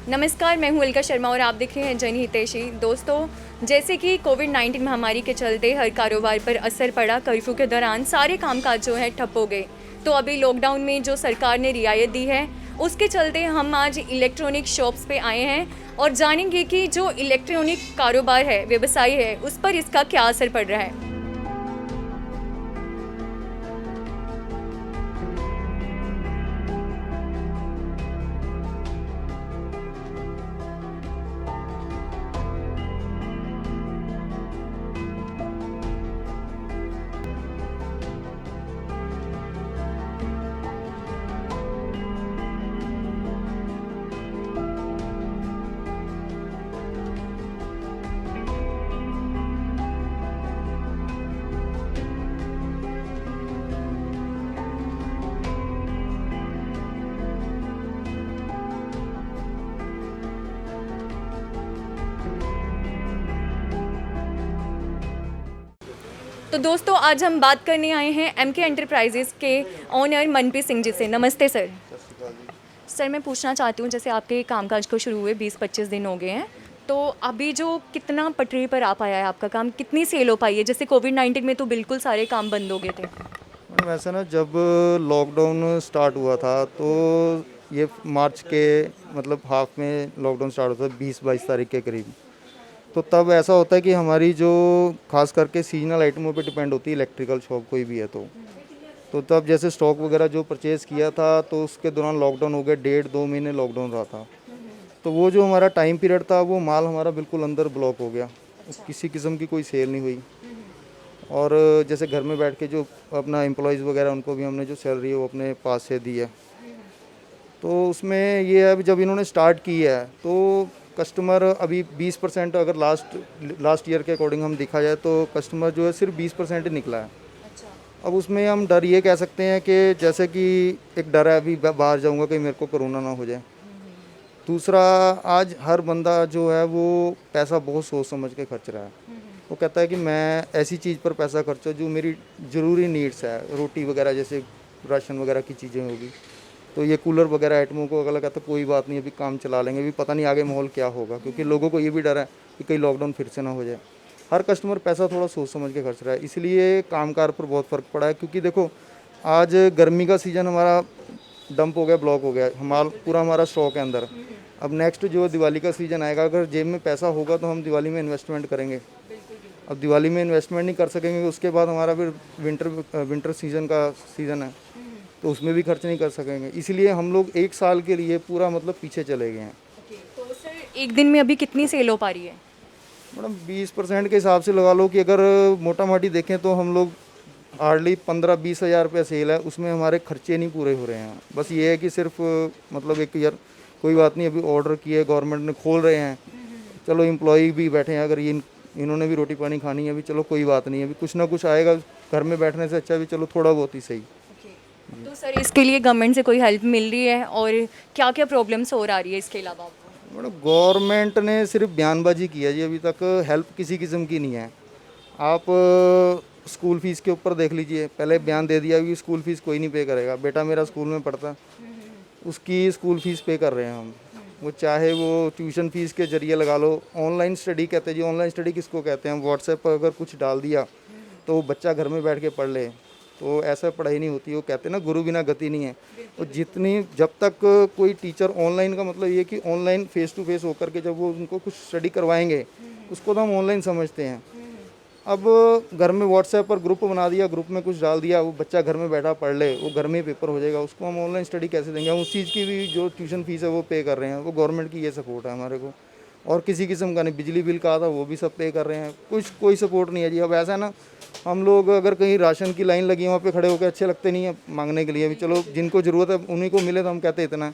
नमस्कार, मैं हूँ अलका शर्मा और आप देख रहे हैं जनहितैषी। दोस्तों, जैसे कि कोविड-19 महामारी के चलते हर कारोबार पर असर पड़ा, कर्फ्यू के दौरान सारे कामकाज जो है ठप हो गए। तो अभी लॉकडाउन में जो सरकार ने रियायत दी है, उसके चलते हम आज इलेक्ट्रॉनिक शॉप्स पे आए हैं और जानेंगे कि जो इलेक्ट्रॉनिक कारोबार है, व्यवसाय है, उस पर इसका क्या असर पड़ रहा है। तो दोस्तों, आज हम बात करने आए हैं एमके एंटरप्राइजेज़ के ओनर मनप्रीत सिंह जी से। नमस्ते सर। सर, मैं पूछना चाहती हूँ, जैसे आपके कामकाज को शुरू हुए 20-25 दिन हो गए हैं, तो अभी जो कितना पटरी पर आ पाया है आपका काम, कितनी सेल हो पाई है? जैसे कोविड-19 में तो बिल्कुल सारे काम बंद हो गए थे। वैसे ना, जब लॉकडाउन स्टार्ट हुआ था तो ये मार्च के मतलब हाफ में लॉकडाउन स्टार्ट होता है 20-22 तारीख के करीब। तो तब ऐसा होता है कि हमारी जो खास करके सीजनल आइटमों पे डिपेंड होती है, इलेक्ट्रिकल शॉप कोई भी है तो तब जैसे स्टॉक वगैरह जो परचेज़ किया था तो उसके दौरान लॉकडाउन हो गया, 1.5-2 महीने लॉकडाउन रहा था। तो वो जो हमारा टाइम पीरियड था, वो माल हमारा बिल्कुल अंदर ब्लॉक हो गया, किसी किस्म की कोई सेल नहीं हुई। और जैसे घर में बैठ के जो अपना एम्प्लॉयज़ वगैरह, उनको भी हमने जो सैलरी है वो अपने पास से दी है। तो उसमें ये है, जब इन्होंने स्टार्ट की है तो कस्टमर अभी 20% अगर लास्ट ईयर के अकॉर्डिंग हम देखा जाए तो कस्टमर जो है सिर्फ 20% ही निकला है। अब उसमें हम डर ये कह सकते हैं कि जैसे कि एक डर है, अभी बाहर जाऊंगा कि मेरे को कोरोना ना हो जाए। दूसरा, आज हर बंदा जो है वो पैसा बहुत सोच समझ के खर्च रहा है। वो कहता है कि मैं ऐसी चीज़ पर पैसा खर्चो जो मेरी ज़रूरी नीड्स है, रोटी वगैरह जैसे राशन वगैरह की चीज़ें होगी। तो ये कूलर वगैरह आइटमों को अगला कहता है कोई बात नहीं, अभी काम चला लेंगे, अभी पता नहीं आगे माहौल क्या होगा, क्योंकि लोगों को ये भी डर है कि कहीं लॉकडाउन फिर से ना हो जाए। हर कस्टमर पैसा थोड़ा सोच समझ के खर्च रहा है, इसलिए कामकाज पर बहुत फ़र्क पड़ा है। क्योंकि देखो, आज गर्मी का सीज़न हमारा डंप हो गया, ब्लॉक हो गया, पूरा हमारा स्टॉक है अंदर। अब नेक्स्ट जो दिवाली का सीज़न आएगा, अगर जेब में पैसा होगा तो हम दिवाली में इन्वेस्टमेंट करेंगे। अब दिवाली में इन्वेस्टमेंट नहीं कर सकेंगे, उसके बाद हमारा फिर विंटर सीज़न का सीज़न है, तो उसमें भी खर्च नहीं कर सकेंगे। इसलिए हम लोग 1 साल के लिए पूरा मतलब पीछे चले गए हैं। तो सर, एक दिन में अभी कितनी सेल हो पा रही है? मैडम, 20% के हिसाब से लगा लो कि अगर मोटा मोटी देखें तो हम लोग हार्डली 15-20 हज़ार रुपये सेल है, उसमें हमारे खर्चे नहीं पूरे हो रहे हैं। बस ये है कि सिर्फ मतलब एक यार कोई बात नहीं, अभी ऑर्डर किए, गवर्नमेंट ने खोल रहे हैं, चलो एम्प्लॉय भी बैठे हैं, अगर इन्होंने भी रोटी पानी खानी है, अभी चलो कोई बात नहीं है, अभी कुछ ना कुछ आएगा, घर में बैठने से अच्छा भी चलो थोड़ा बहुत ही सही। तो सर, इसके लिए गवर्नमेंट से कोई हेल्प मिल रही है और क्या क्या प्रॉब्लम्स और आ रही है इसके अलावा आपको? मैडम, गवर्नमेंट ने सिर्फ बयानबाजी की है जी, अभी तक हेल्प किसी किस्म की नहीं है। आप स्कूल फीस के ऊपर देख लीजिए, पहले बयान दे दिया कि स्कूल फीस कोई नहीं पे करेगा। बेटा मेरा स्कूल में पढ़ता, उसकी स्कूल फीस पे कर रहे हैं हम, वो चाहे वो ट्यूशन फीस के जरिए लगा लो। ऑनलाइन स्टडी कहते हैं जी, ऑनलाइन स्टडी किसको कहते हैं? व्हाट्सएप पर अगर कुछ डाल दिया तो वो बच्चा घर में बैठ के पढ़ ले, तो ऐसा पढ़ाई नहीं होती। वो कहते हैं ना, गुरु बिना गति नहीं है। और जब तक कोई टीचर ऑनलाइन का मतलब ये कि ऑनलाइन फेस टू फेस होकर के जब वो उनको कुछ स्टडी करवाएंगे, उसको तो हम ऑनलाइन समझते हैं। अब घर में व्हाट्सएप पर ग्रुप बना दिया, ग्रुप में कुछ डाल दिया, वो बच्चा घर में बैठा पढ़ ले, वो घर में ही पेपर हो जाएगा, उसको हम ऑनलाइन स्टडी कैसे देंगे? हम उस चीज़ की भी जो ट्यूशन फीस है वो पे कर रहे हैं, वो गवर्नमेंट की ये सपोर्ट है हमारे को। और किसी किस्म का नहीं, बिजली बिल का था वो भी सब पे कर रहे हैं, कुछ कोई सपोर्ट नहीं है जी। अब ऐसा है ना, हम लोग अगर कहीं राशन की लाइन लगी है वहाँ पे खड़े होकर अच्छे लगते नहीं है मांगने के लिए, भी चलो जिनको ज़रूरत है उन्हीं को मिले, तो हम कहते इतना है।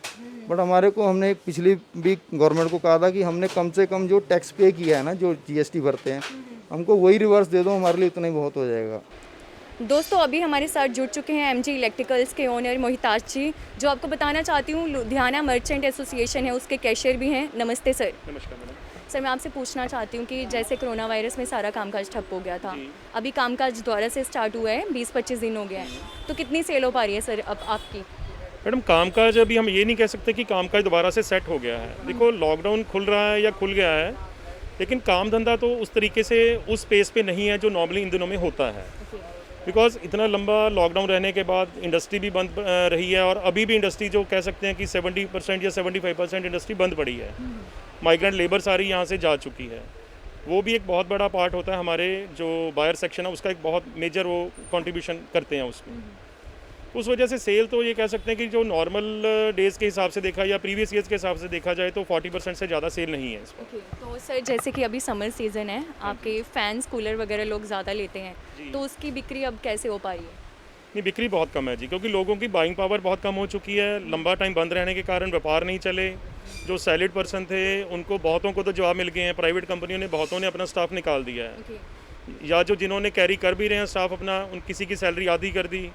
बट हमारे को, हमने पिछली भी गवर्नमेंट को कहा था कि हमने कम से कम जो टैक्स पे किया है ना, जो जीएसटी भरते हैं, हमको वही रिवर्स दे दो, हमारे लिए इतना ही बहुत हो जाएगा। दोस्तों, अभी हमारे साथ जुड़ चुके हैं एमजी इलेक्ट्रिकल्स के ओनर मोहिताज जी, जो आपको बताना चाहती हूँ लुधियाना मर्चेंट एसोसिएशन है, उसके कैशियर भी हैं। नमस्ते सर। नमस्कार मैडम। सर, मैं आपसे पूछना चाहती हूँ कि जैसे कोरोना वायरस में सारा कामकाज ठप हो गया था, अभी कामकाज दोबारा से स्टार्ट हुआ है, 20-25 दिन हो गया है, तो कितनी सेल हो पा रही है सर अब आपकी? मैडम कामकाज अभी हम ये नहीं कह सकते कि कामकाज दोबारा से सेट हो गया है। देखो लॉकडाउन खुल रहा है या खुल गया है, लेकिन काम धंधा तो उस तरीके से उस स्पेस पे नहीं है जो नॉर्मली इन दिनों में होता है। बिकॉज इतना लंबा लॉकडाउन रहने के बाद इंडस्ट्री भी बंद रही है, और अभी भी इंडस्ट्री जो कह सकते हैं कि 70% या 75% इंडस्ट्री बंद पड़ी है। माइग्रेंट लेबर सारी यहाँ से जा चुकी है। वो भी एक बहुत बड़ा पार्ट होता है, हमारे जो बायर सेक्शन है उसका एक बहुत मेजर वो कंट्रीब्यूशन करते हैं उसमें। उस वजह से सेल तो ये कह सकते हैं कि जो नॉर्मल डेज़ के हिसाब से देखा या प्रीवियस ईयर्स के हिसाब से देखा जाए तो 40% से ज़्यादा सेल नहीं है इस पर। तो सर जैसे कि अभी समर सीज़न है, आपके फैंस कूलर वगैरह लोग ज़्यादा लेते हैं, तो उसकी बिक्री अब कैसे हो पा रही है? नहीं, बिक्री बहुत कम है जी, क्योंकि लोगों की बाइंग पावर बहुत कम हो चुकी है। लंबा टाइम बंद रहने के कारण व्यापार नहीं चले। जो सैलरीड पर्सन थे उनको बहुतों को तो जॉब मिल गए हैं, प्राइवेट कंपनियों ने बहुतों ने अपना स्टाफ निकाल दिया है, या जो जिन्होंने कैरी कर भी रहे हैं स्टाफ अपना, उन किसी की सैलरी आधी कर दी,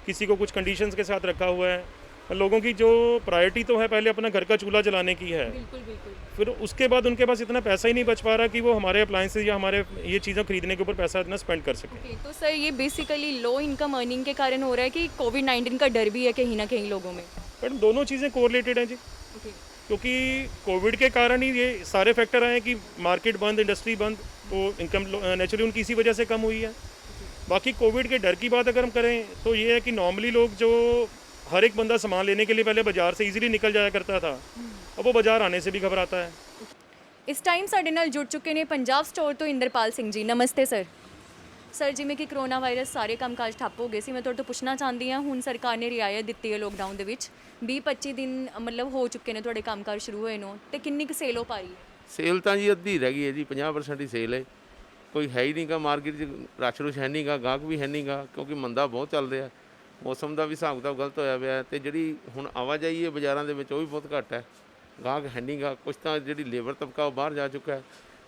किसी को कुछ कंडीशंस के साथ रखा हुआ है। लोगों की जो प्रायोरिटी तो है पहले अपना घर का चूल्हा जलाने की है, बिल्कुल। फिर उसके बाद उनके पास इतना पैसा ही नहीं बच पा रहा कि वो हमारे अप्लायंसेज या हमारे ये चीज़ें खरीदने के ऊपर पैसा इतना स्पेंड कर सकें। तो सर ये बेसिकली लो इनकम अर्निंग के कारण हो रहा है कि कोविड-19 का डर भी है कहीं ना कहीं लोगों में? बट दोनों चीज़ें कोरिलेटेड हैं जी, क्योंकि कोविड के कारण ही ये सारे फैक्टर आए हैं कि मार्केट बंद, इंडस्ट्री बंद, तो इनकम नेचुरली उनकी इसी वजह से कम हुई है। बाकी कोविड के डर की बात अगर हम करें तो ये है कि नॉर्मली लोग जो हर एक बंदा सामान लेने के लिए पहले बाजार से इजीली निकल जाया करता था, अब वो बाजार आने से भी घबराता है। ਇਸ ਟਾਈਮ ਸਾਡੇ ਨਾਲ ਜੁੜ ਚੁੱਕੇ ਨੇ ਪੰਜਾਬ ਸਟੋਰ ਤੋਂ ਇੰਦਰਪਾਲ ਸਿੰਘ ਜੀ। ਨਮਸਤੇ ਸਰ। ਸਰ ਜਿਵੇਂ ਕਿ ਕਰੋਨਾ ਵਾਇਰਸ ਸਾਰੇ ਕੰਮਕਾਜ ਠੱਪ ਹੋ ਗਏ ਸੀ, ਮੈਂ ਤੁਹਾਡੇ ਤੋਂ ਪੁੱਛਣਾ ਚਾਹੁੰਦੀ ਹਾਂ, ਹੁਣ ਸਰਕਾਰ ਨੇ ਰਿਆਇਤ ਦਿੱਤੀ ਹੈ ਲੋਕਡਾਊਨ ਦੇ ਵਿੱਚ, 20-25 ਦਿਨ ਮਤਲਬ ਹੋ ਚੁੱਕੇ ਨੇ ਤੁਹਾਡੇ ਕੰਮਕਾਜ ਸ਼ੁਰੂ ਹੋਏ ਨੂੰ, ਤੇ ਕਿੰਨੀ ਕੁ ਸੇਲ ਹੋ ਪਾ ਰਹੀ ਹੈ? ਸੇਲ ਤਾਂ ਜੀ ਅੱਧੀ ਰਹਿ ਗਈ ਹੈ ਜੀ, 50% ਹੀ ਸੇਲ ਹੈ। ਕੋਈ ਹੈ ਹੀ ਨਹੀਂਗਾ ਮਾਰਕੀਟ 'ਚ, ਰਸ਼ ਰੁਸ਼ ਹੈ ਨਹੀਂਗਾ, ਗਾਹਕ ਵੀ ਹੈ ਨਹੀਂਗਾ, ਕਿਉਂਕਿ ਮੰਦਾ ਬਹੁਤ ਚੱਲ ਰਿਹਾ। ਮੌਸਮ ਦਾ ਵੀ ਹਿਸਾਬ ਕਿਤਾਬ ਗਲਤ ਹੋਇਆ ਪਿਆ, ਅਤੇ ਜਿਹੜੀ ਹੁਣ ਆਵਾਜਾਈ ਹੈ ਬਾਜ਼ਾਰਾਂ ਦੇ ਵਿੱਚ ਉਹ ਵੀ ਬਹੁਤ ਘੱਟ ਹੈ, ਗਾਹਕ ਹੈ ਨਹੀਂਗਾ। ਕੁਛ ਤਾਂ ਜਿਹੜੀ ਲੇਬਰ ਤਬਕਾ ਉਹ ਬਾਹਰ ਜਾ ਚੁੱਕਾ ਹੈ,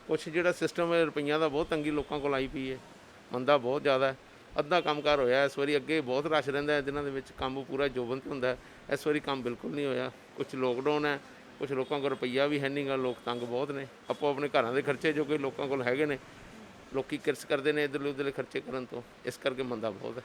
ਕੁਛ ਜਿਹੜਾ ਸਿਸਟਮ ਹੈ ਰੁਪਈਆਂ ਦਾ ਬਹੁਤ ਤੰਗੀ ਲੋਕਾਂ ਕੋਲ ਆਈ ਪਈ ਹੈ, ਮੰਦਾ ਬਹੁਤ ਜ਼ਿਆਦਾ ਹੈ। ਅੱਧਾ ਕੰਮਕਾਰ ਹੋਇਆ ਇਸ ਵਾਰੀ, ਅੱਗੇ ਬਹੁਤ ਰਸ਼ ਰਹਿੰਦਾ ਹੈ ਦਿਨਾਂ ਦੇ ਵਿੱਚ, ਕੰਮ ਪੂਰਾ ਜੋਬਨ 'ਤੇ ਹੁੰਦਾ ਹੈ। ਇਸ ਵਾਰੀ ਕੰਮ ਬਿਲਕੁਲ ਨਹੀਂ ਹੋਇਆ, ਕੁਛ ਲੋਕਡਾਊਨ ਹੈ, ਕੁਛ ਲੋਕਾਂ ਕੋਲ ਰੁਪਈਆ ਵੀ ਹੈ ਨਹੀਂਗਾ, ਲੋਕ ਤੰਗ ਬਹੁਤ ਨੇ। ਆਪੋ ਆਪਣੇ ਘਰਾਂ ਦੇ ਖਰਚੇ ਜੋ ਕਿ ਲੋਕਾਂ ਕੋਲ ਹੈਗੇ ਨੇ, ਲੋਕੀ ਕਿਰਸ ਕਰਦੇ ਨੇ ਇੱਧਰਲੇ ਉੱਧਰਲੇ ਖਰਚੇ ਕਰਨ ਤੋਂ, ਇਸ ਕਰਕੇ ਮੰਦਾ ਬਹੁਤ ਹੈ।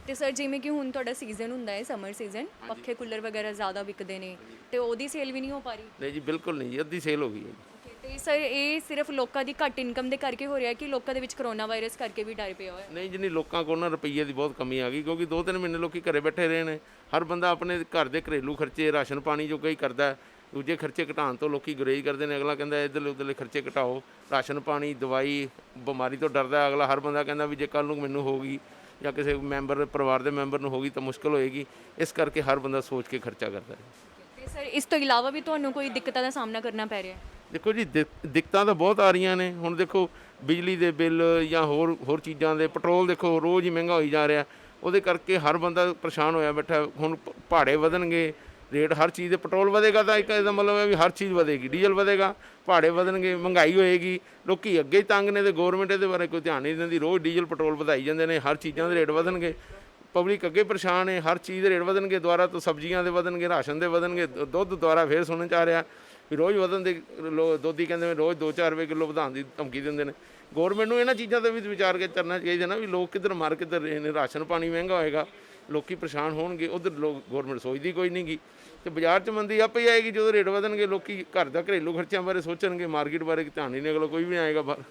ਤੇ ਸਰ ਜਿਵੇਂ ਕਿ ਹੁਣ ਤੁਹਾਡਾ ਸੀਜ਼ਨ ਹੁੰਦਾ ਹੈ ਸਮਰ ਸੀਜ਼ਨ, ਪੱਖੇ ਕੂਲਰ ਵਗੈਰਾ ਜ਼ਿਆਦਾ ਵਿਕਦੇ ਨੇ, ਤੇ ਉਹਦੀ ਸੇਲ ਵੀ ਨਹੀਂ ਹੋ ਪਾ ਰਹੀ? ਨਹੀਂ ਜੀ, ਬਿਲਕੁਲ ਨਹੀਂ ਜੀ, ਅੱਧੀ ਸੇਲ ਹੋ ਗਈ ਹੈ ਜੀ। ਤੇ ਸਰ ਇਹ ਸਿਰਫ ਲੋਕਾਂ ਦੀ ਘੱਟ ਇਨਕਮ ਦੇ ਕਰਕੇ ਹੋ ਰਿਹਾ ਕਿ ਲੋਕਾਂ ਦੇ ਵਿੱਚ ਕਰੋਨਾ ਵਾਇਰਸ ਕਰਕੇ ਵੀ ਡਰ ਪਿਆ ਹੋਇਆ? ਨਹੀਂ ਜੀ, ਨਹੀਂ, ਲੋਕਾਂ ਕੋਲ ਨਾ ਰੁਪਈਏ ਦੀ ਬਹੁਤ ਕਮੀ ਆ ਗਈ, ਕਿਉਂਕਿ 2-3 ਮਹੀਨੇ ਲੋਕੀ ਘਰੇ ਬੈਠੇ ਰਹੇ ਨੇ। ਹਰ ਬੰਦਾ ਆਪਣੇ ਘਰ ਦੇ ਘਰੇਲੂ ਖਰਚੇ, ਰਾਸ਼ਨ ਪਾਣੀ ਜੋ ਕਈ ਕਰਦਾ ਹੈ, ਦੂਜੇ ਖਰਚੇ ਘਟਾਉਣ ਤੋਂ ਲੋਕੀ ਗੁਰੇਜ਼ ਕਰਦੇ ਨੇ। ਅਗਲਾ ਕਹਿੰਦਾ ਇੱਧਰਲੇ ਉੱਧਰਲੇ ਖਰਚੇ ਘਟਾਓ, ਰਾਸ਼ਨ ਪਾਣੀ, ਦਵਾਈ, ਬਿਮਾਰੀ ਤੋਂ ਡਰਦਾ ਅਗਲਾ। ਹਰ ਬੰਦਾ ਕਹਿੰਦਾ ਵੀ ਜੇ ਕੱਲ੍ਹ ਨੂੰ ਮੈਨੂੰ ਹੋ ਗਈ ਜਾਂ ਕਿਸੇ ਮੈਂਬਰ ਪਰਿਵਾਰ ਦੇ ਮੈਂਬਰ ਨੂੰ ਹੋ ਗਈ ਤਾਂ ਮੁਸ਼ਕਿਲ ਹੋਏਗੀ, ਇਸ ਕਰਕੇ ਹਰ ਬੰਦਾ ਸੋਚ ਕੇ ਖਰਚਾ ਕਰਦਾ ਹੈ। ਤੇ ਸਰ ਇਸ ਤੋਂ ਇਲਾਵਾ ਵੀ ਤੁਹਾਨੂੰ ਕੋਈ ਦਿੱਕਤਾਂ ਦਾ ਸਾਹਮਣਾ ਕਰਨਾ ਪੈ ਰਿਹਾ ਹੈ? ਦੇਖੋ ਜੀ, ਦਿੱਕਤਾਂ ਤਾਂ ਬਹੁਤ ਆ ਰਹੀਆਂ ਨੇ। ਹੁਣ ਦੇਖੋ ਬਿਜਲੀ ਦੇ ਬਿੱਲ ਜਾਂ ਹੋਰ ਚੀਜ਼ਾਂ ਦੇ, ਪੈਟਰੋਲ ਦੇਖੋ ਰੋਜ਼ ਹੀ ਮਹਿੰਗਾ ਹੋਈ ਜਾ ਰਿਹਾ, ਉਹਦੇ ਕਰਕੇ ਹਰ ਬੰਦਾ ਪਰੇਸ਼ਾਨ ਹੋਇਆ ਬੈਠਾ। ਹੁਣ ਭਾੜੇ ਵਧਣਗੇ, ਰੇਟ ਹਰ ਚੀਜ਼ ਦੇ, ਪੈਟਰੋਲ ਵਧੇਗਾ ਤਾਂ ਇੱਕ ਇਹਦਾ ਮਤਲਬ ਹੈ ਵੀ ਹਰ ਚੀਜ਼ ਵਧੇਗੀ, ਡੀਜ਼ਲ ਵਧੇਗਾ, ਭਾੜੇ ਵਧਣਗੇ, ਮਹਿੰਗਾਈ ਹੋਏਗੀ। ਲੋਕੀ ਅੱਗੇ ਹੀ ਤੰਗ ਨੇ ਤੇ ਗੌਰਮੈਂਟ ਇਹਦੇ ਬਾਰੇ ਕੋਈ ਧਿਆਨ ਨਹੀਂ ਦਿੰਦੀ। ਰੋਜ਼ ਡੀਜ਼ਲ ਪੈਟਰੋਲ ਵਧਾਈ ਜਾਂਦੇ ਨੇ, ਹਰ ਚੀਜ਼ਾਂ ਦੇ ਰੇਟ ਵਧਣਗੇ, ਪਬਲਿਕ ਅੱਗੇ ਪਰੇਸ਼ਾਨ ਹੈ। ਹਰ ਚੀਜ਼ ਦੇ ਰੇਟ ਵਧਣਗੇ, ਦੁਬਾਰਾ ਤੋਂ ਸਬਜ਼ੀਆਂ ਦੇ ਵਧਣਗੇ, ਰਾਸ਼ਨ ਦੇ ਵਧਣਗੇ, ਦੁੱਧ ਦੁਬਾਰਾ ਫੇਰ ਸੁਣਨ 'ਚ ਆ ਰਿਹਾ ਵੀ ਰੋਜ਼ ਵਧਣ ਦੇ। ਦੋਧੀ ਕਹਿੰਦੇ ਨੇ ਰੋਜ਼ 2-4 ਰੁਪਏ ਕਿਲੋ ਵਧਾਉਣ ਦੀ ਧਮਕੀ ਦਿੰਦੇ ਨੇ। ਗੌਰਮੈਂਟ ਨੂੰ ਇਹਨਾਂ ਚੀਜ਼ਾਂ 'ਤੇ ਵੀ ਵਿਚਾਰ ਕੇ ਕਰਨਾ ਚਾਹੀਦਾ ਨਾ, ਵੀ ਲੋਕ ਕਿੱਧਰ ਮਰ ਕਿੱਧਰ ਰਹੇ ਨੇ। ਰਾਸ਼ਨ ਪਾਣੀ ਮਹਿੰਗਾ ਹੋਏਗਾ, ਲੋਕੀ ਪਰੇਸ਼ਾਨ ਹੋਣਗੇ, ਉੱਧਰ ਗੌਰਮੈਂਟ ਸੋਚਦੀ ਕੋਈ ਨਹੀਂ ਗੀ, ਤੇ ਬਾਜ਼ਾਰ 'ਚ ਮੰਦੀ ਆਪੇ ਹੀ ਆਏਗੀ। ਜਦੋਂ ਰੇਟ ਵਧਣਗੇ ਲੋਕੀ ਘਰ ਦਾ ਘਰੇਲੂ ਖਰਚਿਆਂ ਬਾਰੇ ਸੋਚਣਗੇ, ਮਾਰਕੀਟ ਬਾਰੇ ਧਿਆਨ ਹੀ ਨਹੀਂ, ਅਗਲਾ ਕੋਈ ਵੀ ਨਹੀਂ ਆਏਗਾ ਬਾਹਰ।